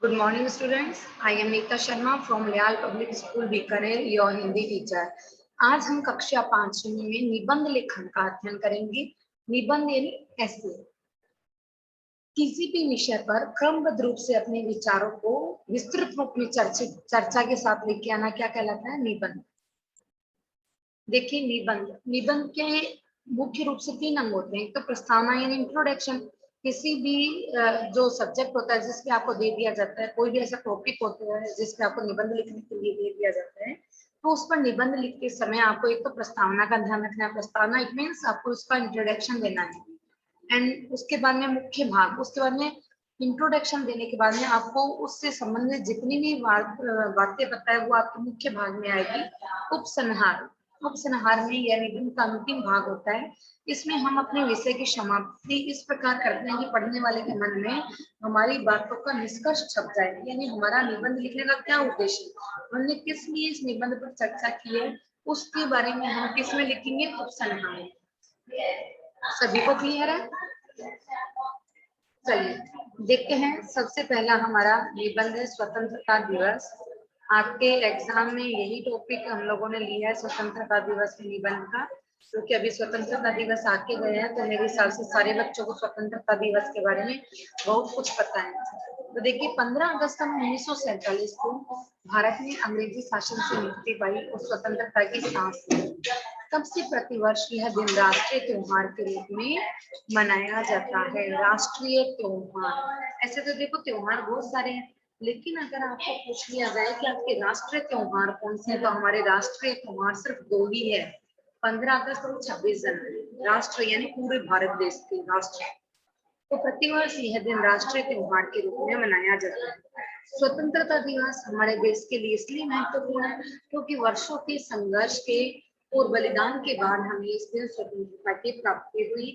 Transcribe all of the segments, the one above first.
Good morning, students. I am Neeta Sharma from Leal Public School, Bikaner, your Hindi teacher. आज हम कक्षा 5वीं में निबंध लेखन का अध्ययन करेंगे। निबंध यानी ऐसे किसी भी विषय पर क्रमबद्ध रूप से अपने विचारों को विस्तृत रूप में चर्चा के साथ लेके आना क्या कहलाता है? निबंध। देखिए, निबंध के मुख्य रूप से 3 अंग होते हैं। तो प्रस्तावना यानी इंट्रोडक्शन, किसी भी जो सब्जेक्ट होता है जिसपे आपको दे दिया जाता है, कोई भी ऐसा टॉपिक होता है जिसपे आपको निबंध लिखने के लिए दे दिया जाता है, तो उस पर निबंध लिखते समय आपको एक तो प्रस्तावना का ध्यान रखना है। प्रस्तावना इट मीन्स आपको उसका इंट्रोडक्शन देना है, एंड उसके बाद में मुख्य भाग, उसके बाद में इंट्रोडक्शन देने के बाद में आपको उससे संबंधित जितनी भी बातें पता है वो आपके मुख्य भाग में आएगी। उपसंहार में यह निबंध का अंतिम भाग होता है। इसमें हम अपने विषय की समाप्ति इस प्रकार करते हैं कि पढ़ने वाले के मन में हमारी बातों का निष्कर्ष छप जाए, यानी हमारा निबंध लिखने का क्या उद्देश्य है, हमने किस लिए इस निबंध पर चर्चा की है, उसके बारे में हम किस में लिखेंगे? उपसंहार में। सभी को क्लियर है? चलिए देखते हैं। सबसे पहला हमारा निबंध है स्वतंत्रता दिवस। आपके एग्जाम में यही टॉपिक हम लोगों ने लिया है, स्वतंत्रता दिवस के निबंध का, क्योंकि अभी स्वतंत्रता दिवस आके गए हैं, तो मेरे हिसाब से सारे बच्चों को स्वतंत्रता दिवस के बारे में बहुत कुछ पता है। तो देखिए, 15 अगस्त 1947 को भारत ने अंग्रेजी शासन से मुक्ति पाई और स्वतंत्रता की सांस ली। तब से प्रतिवर्ष यह दिन राष्ट्रीय त्योहार के रूप में मनाया जाता है। राष्ट्रीय त्योहार, ऐसे तो देखो त्योहार बहुत सारे हैं, लेकिन अगर आपको पूछ लिया जाए कि आपके राष्ट्रीय त्योहार कौन से हैं, तो हमारे राष्ट्रीय त्योहार सिर्फ 2 ही है, 15 अगस्त और 26 जनवरी। राष्ट्र यानी पूरे भारत देश के राष्ट्र। तो प्रतिवर्ष यह दिन राष्ट्रीय त्योहार के रूप में मनाया जाता है। स्वतंत्रता दिवस हमारे देश के लिए इसलिए महत्वपूर्ण है क्योंकि वर्षों के संघर्ष के और बलिदान के बाद हमें इस दिन स्वतंत्रता की प्राप्ति हुई।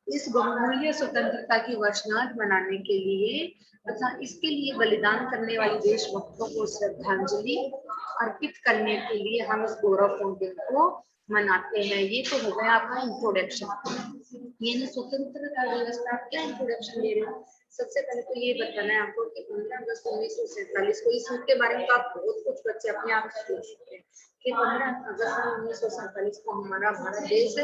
इस बहुमूल्य स्वतंत्रता की वर्षगांठ मनाने के लिए तथा इसके लिए बलिदान करने वाले देशभक्तों को श्रद्धांजलि अर्पित करने के लिए हम इस गौरवपूर्ण दिन को मनाते हैं। ये तो हो गया आपका इंट्रोडक्शन। यानी स्वतंत्रता दिवस का आप क्या इंट्रोडक्शन दे रहे हो? सबसे पहले तो ये बताना है आपको कि 15 अगस्त 1947 को, इस के बारे में तो आप बहुत कुछ बच्चे अपने आप सोच सकते हैं कि 15 अगस्त 1947 को हमारा भारत देश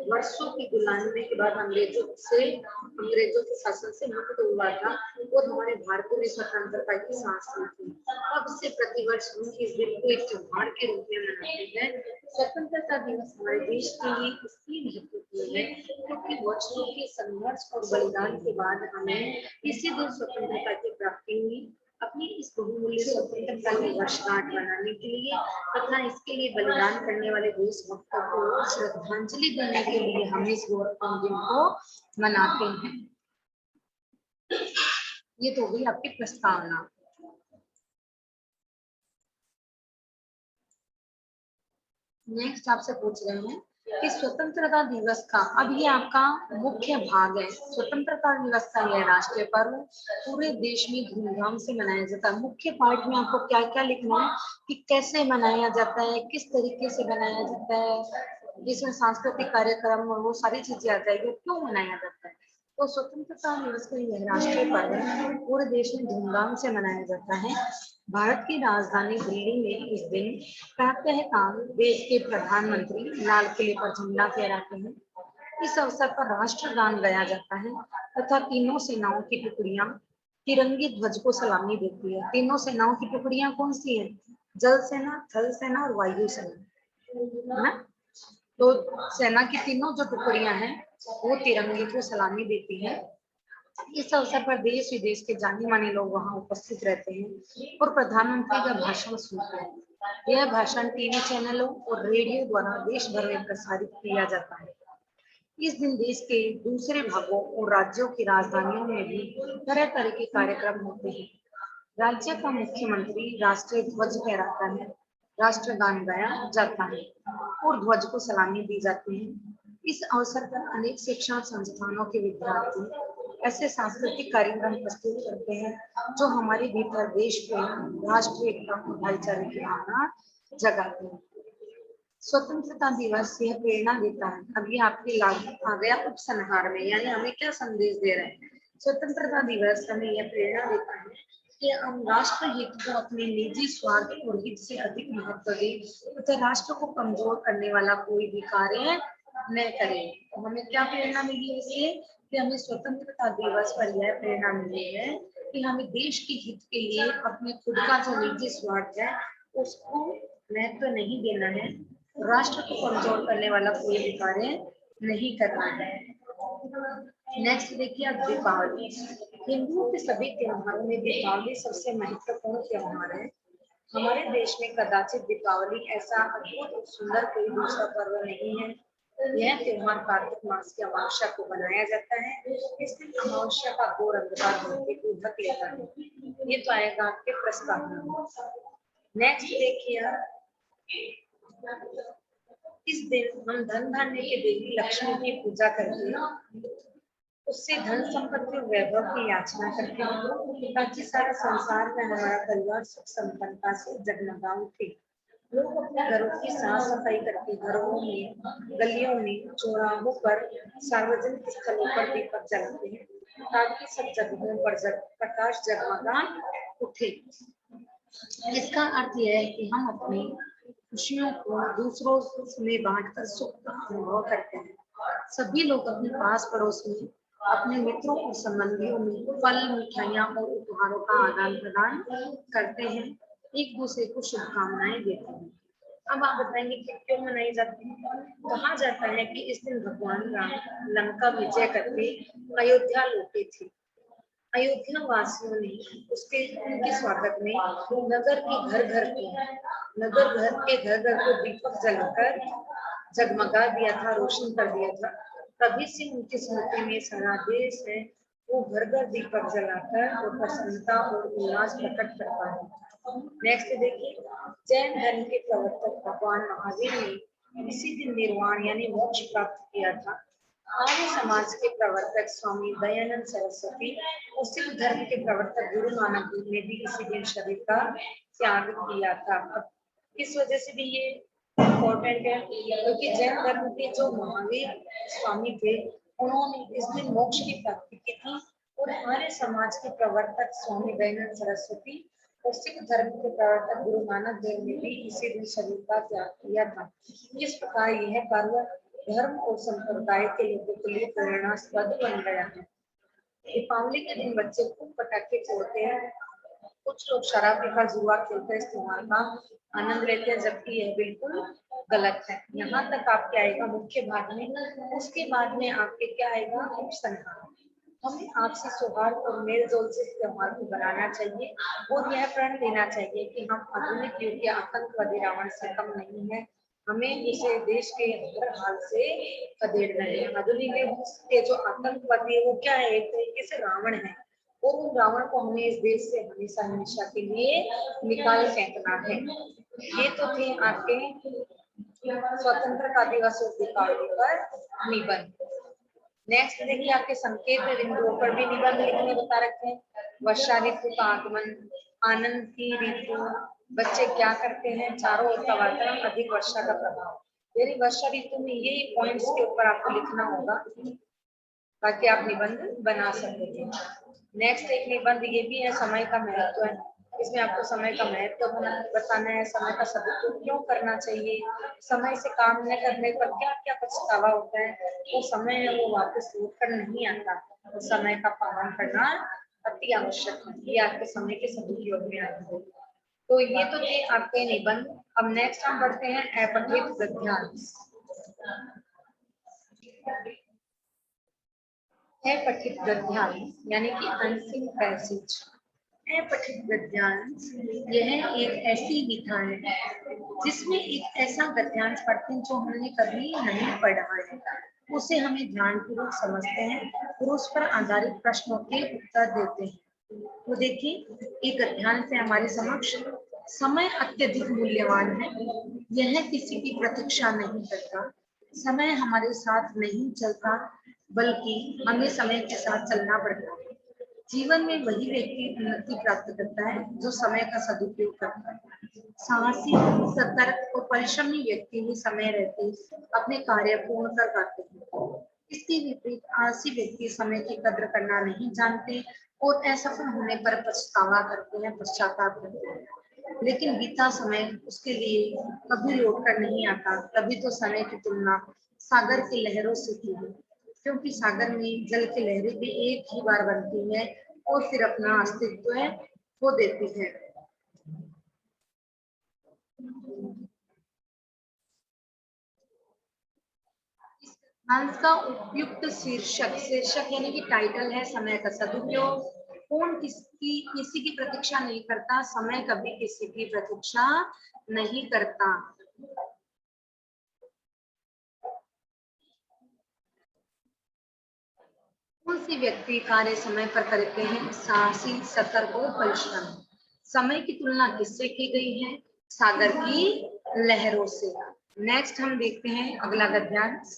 वर्षों की गुलामी के बाद अंग्रेजों के शासन से मुक्त हुआ था और हमारे भारतीय ने स्वतंत्रता की सांस ली थी। अब से प्रतिवर्ष हम इस दिन को एक त्योहार के रूप में मनाते हैं। स्वतंत्रता दिवस हमारे देश के लिए इसलिए महत्वपूर्ण है क्योंकि वर्षों के संघर्ष और बलिदान के बाद हमें इसी दिन स्वतंत्रता की प्राप्ति हुई। अपनी इस बहुमूल्य स्वतंत्रता की वर्षगांठ मनाने के लिए तथा इसके लिए बलिदान करने वाले देशभक्तों को श्रद्धांजलि देने के लिए हम इस गौरवपूर्ण दिन को मनाते हैं। ये तो हुई आपकी प्रस्तावना। नेक्स्ट आपसे पूछ रहे हैं कि स्वतंत्रता दिवस का, अब ये आपका मुख्य भाग है। स्वतंत्रता दिवस का यह राष्ट्रीय पर्व पूरे देश में धूमधाम से मनाया जाता है। मुख्य पार्ट में आपको क्या क्या लिखना है कि कैसे मनाया जाता है, किस तरीके से मनाया जाता है, जिसमें सांस्कृतिक कार्यक्रम और वो सारी चीजें आ जाएगी, क्यों मनाया जाता है। तो स्वतंत्रता दिवस का यह राष्ट्रीय पर्व पूरे देश में धूमधाम से मनाया जाता है। भारत की राजधानी दिल्ली में इस दिन प्रातःकाल देश के प्रधानमंत्री लाल किले पर झंडा फहराते हैं। इस अवसर पर राष्ट्रगान गाया जाता है तथा तीनों सेनाओं की टुकड़ियां तिरंगे ध्वज को सलामी देती है। तीनों सेनाओं की टुकड़ियां कौन सी है? जल सेना, थल सेना और वायु सेना, है ना? तो सेना की तीनों जो टुकड़ियां हैं वो तिरंगे को सलामी देती है। इस अवसर पर देश विदेश के जाने माने लोग वहां उपस्थित रहते हैं और प्रधानमंत्री का भाषण सुनते हैं। यह भाषण टीवी चैनलों और रेडियो द्वारा देश भर में प्रसारित किया जाता है। इस दिन देश के दूसरे भागों और राज्यों की राजधानियों में भी तरह तरह के कार्यक्रम होते हैं। राज्य का मुख्यमंत्री राष्ट्रीय ध्वज फहराता है, राष्ट्रगान गाया जाता है और ध्वज को सलामी दी जाती है। इस अवसर पर अनेक शिक्षण संस्थानों के विद्यार्थी ऐसे सांस्कृतिक कार्यक्रम प्रस्तुत करते हैं जो हमारे भीतर देश प्रेम, राष्ट्रीय एकता और भाईचारे की भावना जगाते हैं। स्वतंत्रता दिवस यह प्रेरणा देता है। अब ये आपके लागू आ गया उपसंहार में, यानी हमें क्या संदेश दे रहे हैं स्वतंत्रता दिवस हमें यह प्रेरणा देता है कि हम राष्ट्र हित को अपने निजी स्वार्थ और हित से अधिक महत्व दें तथा राष्ट्र को कमजोर करने वाला कोई भी कार्य न करें। तो हमें क्या प्रेरणा मिली इससे कि हमें स्वतंत्रता दिवस पर यह प्रेरणा मिली है कि हमें देश के हित के लिए अपने खुद का जो निजी स्वार्थ है उसको महत्व नहीं देना है, राष्ट्र को कमजोर करने वाला कोई भी कार्य नहीं करना है। नेक्स्ट देखिए आप दीपावली। हिंदुओं के सभी त्योहारों में दीपावली सबसे महत्वपूर्ण त्योहार है। हमारे देश में कदाचित दीपावली ऐसा अद्भुत और सुंदर कोई दूसरा पर्व नहीं है। यह त्योहार कार्तिक मास की अमावस्या को बनाया जाता है। इस दिन अमावस्या का घोर अंधकार धरती को ढक लेता है। ये तो आएगा आपके प्रस्ताव में। नेक्स्ट देखिए, इस दिन हम धन धान्य के देवी लक्ष्मी की पूजा करते हैं, उससे धन संपत्ति और वैभव की याचना करते हैं ताकि सारा संसार में हमारा परिवार सुख संपन्नता से जगमगा उठे। लोग अपने घरों की साफ सफाई करके घरों में, गलियों में, चौराहों पर, सार्वजनिक स्थलों पर दीपक जलाते हैं ताकि सब जगहों पर प्रकाश जगमगा उठे। इसका अर्थ यह है कि हम अपनी खुशियों को दूसरों में बांटकर सुख का अनुभव करते हैं। सभी लोग अपने पास पड़ोस में, अपने मित्रों और संबंधियों में फल, मिठाइयाँ और उपहारों का आदान प्रदान करते हैं, एक दूसरे को शुभकामनाएं देते हैं। अब आप बताएंगे कि क्यों मनाई जाती है। कहा जाता है कि इस दिन भगवान राम लंका विजय करके अयोध्या लौटे थे। अयोध्या वासियों ने उनके स्वागत में नगर के घर घर को दीपक जलाकर जगमगा दिया था, रोशन कर दिया था। तभी से उनकी स्मृति में सारा देश है वो घर घर दीपक जलाकर और प्रसन्नता और उल्लास प्रकट करता है। नेक्स्ट देखिए, जैन धर्म के प्रवर्तक भगवान महावीर ने इसी दिन निर्वाण यानी मोक्ष प्राप्त किया था। आर्य समाज के प्रवर्तक स्वामी दयानंद सरस्वती और सिख धर्म के प्रवर्तक गुरु नानक देव ने भी इसी दिन शरीर का त्याग किया था। इस वजह से भी ये इम्पोर्टेंट है क्योंकि जैन धर्म के जो महावीर स्वामी थे उन्होंने इस दिन मोक्ष की प्राप्ति की थी और आर्य समाज के प्रवर्तक स्वामी दयानंद सरस्वती और सिख धर्म के प्रवर्तक गुरु नानक देव ने भी इसी दिन शरीर का त्याग किया था। इस प्रकार यह पर्व धर्म और संप्रदाय के लोगों के लिए प्रेरणास्पद बन गया है। दीपावली के दिन बच्चे खूब पटाखे फोड़ते हैं, कुछ लोग शराब पीकर जुआ खेलकर इस त्योहार का आनंद लेते हैं, जबकि यह बिल्कुल गलत है। यहाँ तक आपके आएगा मुख्य भाग में, उसके बाद में आपके क्या आएगा उपसंहार। हमें आपसी सौहार्द और मेल जोल से इस त्योहार को बनाना चाहिए और यह प्रण लेना चाहिए कि हम आधुनिक युग के आतंकवादी रावण से कम नहीं है, हमें इसे देश के हर हाल से खदेड़ना है। आधुनिक युग के जो आतंकवादी है वो क्या है, एक तरीके से रावण है और उन रावण को हमें इस देश से हमेशा हमेशा के लिए निकाल फेंकना है। ये तो थे आपके स्वतंत्रता दिवस और दीपावली पर निबंध। नेक्स्ट देखिए, आपके संकेत बिंदुओं पर भी निबंध लिखने बता रखे हैं। वर्षा ऋतु का आगमन, आनंद की ऋतु, बच्चे क्या करते हैं, चारों ओर का वातावरण, अधिक वर्षा का प्रभाव। यानी वर्षा ऋतु में ये पॉइंट्स के ऊपर आपको लिखना होगा ताकि आप निबंध बना सके। नेक्स्ट एक निबंध ये भी है, समय का महत्व है। इसमें आपको समय का महत्व बताना है, समय का सदुपयोग क्यों करना चाहिए, समय से काम न करने पर क्या क्या पछतावा होता है, वो समय है वो वापस लौट कर नहीं आता, तो समय का पालन करना अति आवश्यक है। ये आपके समय के सदुपयोग में आएंगे। तो ये तो थे आपके निबंध। अब नेक्स्ट हम बढ़ते हैं अपठित गद्यांश। अपठित गद्यांश यानी कि अनसिंग पैसेज। अपठित गद्यांश यह एक ऐसी विधा है जिसमें एक ऐसा गद्यांश पढ़ते हैं जो हमने कभी नहीं पढ़ा है, उसे हमें ध्यानपूर्वक समझते हैं और उस पर आधारित प्रश्नों के उत्तर देते हैं। तो देखिए, एक गद्यांश है हमारे समक्ष। समय अत्यधिक मूल्यवान है, यह किसी की प्रतीक्षा नहीं करता। समय हमारे साथ नहीं चलता बल्कि हमें समय के साथ चलना पड़ता है। जीवन में वही व्यक्ति उन्नति प्राप्त करता है जो समय का सदुपयोग करता है। साहसी, सतर्क और परिश्रमी व्यक्ति भी समय रहते अपने कार्य पूर्ण कर पाते हैं। इसके विपरीत आलसी व्यक्ति समय की कद्र करना नहीं जानते और असफल होने पर पछतावा करते हैं, पश्चाताप करते हैं। लेकिन बीता समय उसके लिए कभी लौट कर नहीं आता। तभी तो समय की तुलना सागर की लहरों से की है, क्योंकि सागर में जल की लहरें भी एक ही बार बनती है और फिर अपना अस्तित्व खो देती है। अंश का उपयुक्त शीर्षक यानी कि टाइटल है समय का सदुपयोग। कौन किसी की प्रतीक्षा नहीं करता, समय कभी किसी की प्रतीक्षा नहीं करता। कौन से व्यक्ति कार्य समय पर करते हैं, साहसी, सतर्क और परिश्रम। समय की तुलना किससे की गई है, सागर की लहरों से। नेक्स्ट हम देखते हैं अगला गद्यांश।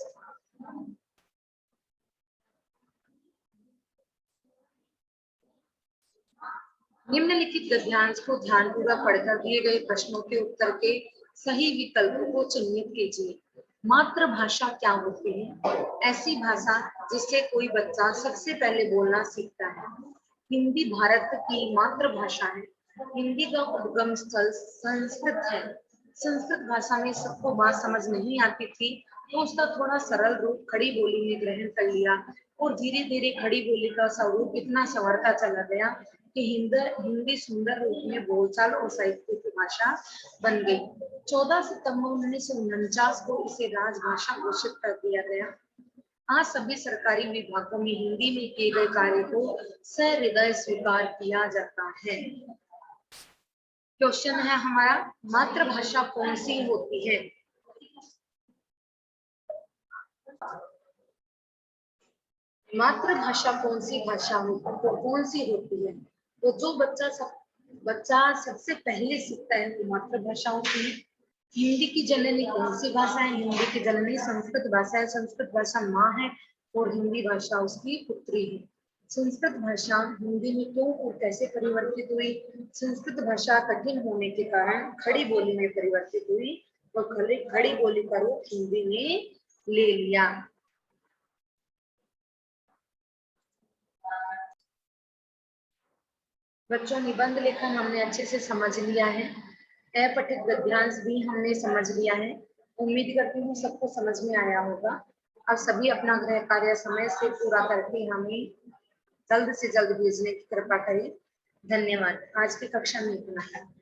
निम्नलिखित गद्यांश को ध्यानपूर्वक पढ़कर दिए गए प्रश्नों के उत्तर के सही विकल्प को चिन्हित कीजिए। मातृभाषा क्या होती है, ऐसी भाषा जिससे कोई बच्चा सबसे पहले बोलना सीखता है। हिंदी भारत की मातृभाषा है। हिंदी का उद्गम स्थल संस्कृत है। संस्कृत भाषा में सबको बात समझ नहीं आती थी, तो उसका थोड़ा सरल रूप खड़ी बोली में ग्रहण कर लिया और धीरे धीरे खड़ी बोली का स्वरूप इतना संवरता चला गया कि हिंदी सुंदर रूप में बोलचाल और साहित्य की भाषा बन गई। 14 सितंबर 1949 को इसे राजभाषा घोषित कर दिया गया। आज सभी सरकारी विभागों में हिंदी में किए गए कार्य को सहृदय स्वीकार किया जाता है। क्वेश्चन है हमारा, मातृभाषा कौन सी होती है। मातृभाषा कौन सी होती है। तो जो बच्चा सबसे पहले सीखता है वो मातृभाषा होती है। हिंदी की जननी कौन सी भाषा है, हिंदी की जननी संस्कृत भाषा है। संस्कृत भाषा माँ है और हिंदी भाषा उसकी पुत्री है। संस्कृत भाषा हिंदी में क्यों और कैसे परिवर्तित हुई। संस्कृत भाषा कठिन होने के कारण खड़ी बोली में परिवर्तित हुई और खड़ी बोली का रूप हिंदी ने ले लिया। बच्चों, निबंध लेखन हमने अच्छे से समझ लिया है। अपठित गद्यांश भी हमने समझ लिया है। उम्मीद करती हूँ सबको समझ में आया होगा। अब सभी अपना गृह कार्य समय से पूरा करके हमें जल्द से जल्द भेजने की कृपा करें। धन्यवाद। आज की कक्षा में इतना है।